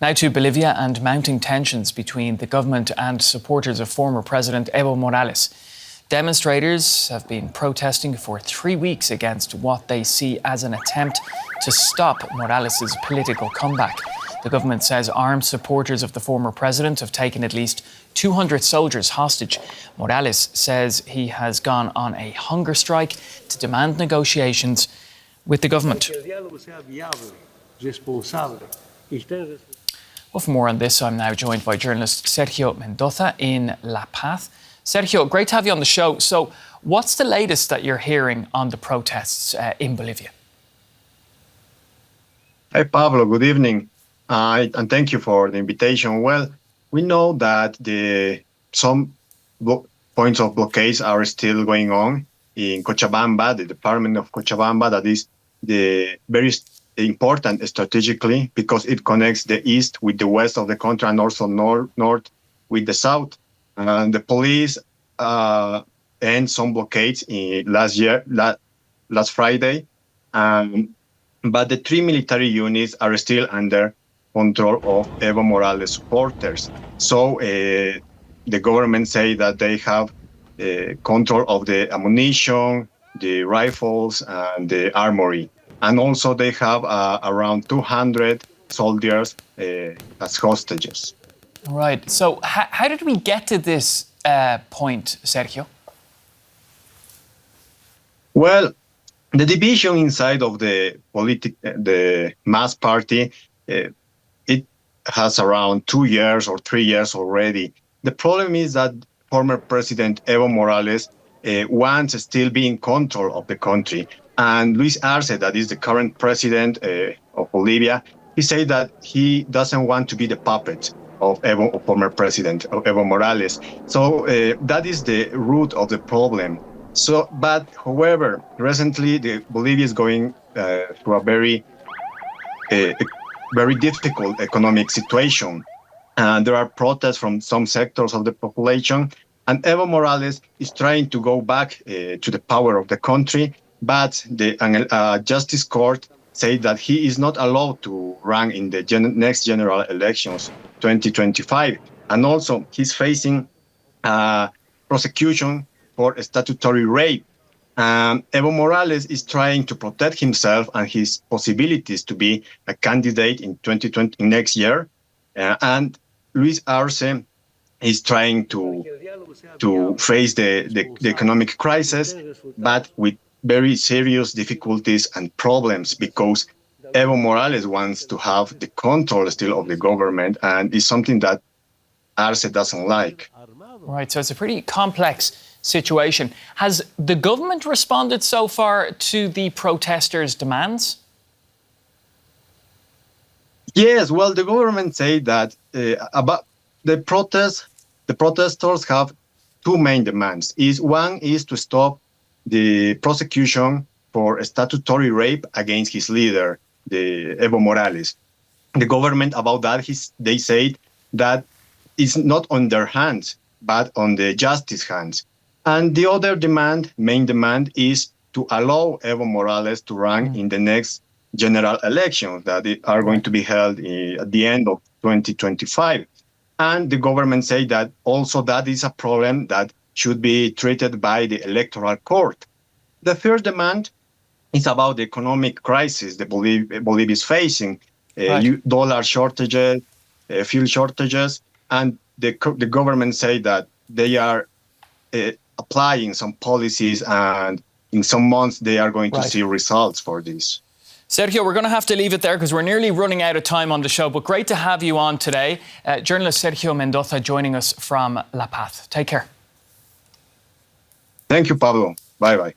Now to Bolivia and mounting tensions between the government and supporters of former President Evo Morales. Demonstrators have been protesting for 3 weeks against what they see as an attempt to stop Morales' political comeback. The government says armed supporters of the former president have taken at least 200 soldiers hostage. Morales says he has gone on a hunger strike to demand negotiations with the government. Well, for more on this, I'm now joined by journalist Sergio Mendoza in La Paz. Sergio, great to have you on the show. So, what's the latest that you're hearing on the protests in Bolivia? Hi, Pablo. Good evening. And thank you for the invitation. Well, we know that some points of blockades are still going on in Cochabamba, the department of Cochabamba, that is very important strategically because it connects the east with the west of the country and also north with the south. And the police end some blockades last Friday, but the 3 military units are still under control of Evo Morales supporters. So the government say that they have control of the ammunition, the rifles, and the armory. And also they have around 200 soldiers as hostages. Right. So how did we get to this point, Sergio? Well, the division inside of the mass party, it has around 2 years or 3 years already. The problem is that former President Evo Morales wants to still be in control of the country. And Luis Arce, that is the current president of Bolivia, he said that he doesn't want to be the puppet of former president of Evo Morales. So that is the root of the problem. So, but however, recently Bolivia is going through a very difficult economic situation. And there are protests from some sectors of the population. And Evo Morales is trying to go back to the power of the country. But the Justice Court said that he is not allowed to run in the next general elections, 2025. And also, he's facing prosecution for statutory rape. Evo Morales is trying to protect himself and his possibilities to be a candidate in 2020 next year. And Luis Arce is trying to face the economic crisis, but with very serious difficulties and problems because Evo Morales wants to have the control still of the government, and it's something that Arce doesn't like. Right, so it's a pretty complex situation. Has the government responded so far to the protesters' demands? Yes, well, the government said that about the protesters have two main demands. One is to stop the prosecution for statutory rape against his leader, Evo Morales. The government about that, they said that it's not on their hands, but on the justice hands. And the other main demand, is to allow Evo Morales to run in the next general elections that are going to be held at the end of 2025. And the government said that also that is a problem that should be treated by the electoral court. The third demand is about the economic crisis that Bolivia is facing, dollar shortages, fuel shortages, and the government say that they are applying some policies, and in some months they are going to see results for this. Sergio, we're going to have to leave it there because we're nearly running out of time on the show, but great to have you on today. Journalist Sergio Mendoza joining us from La Paz. Take care. Thank you, Pablo. Bye-bye.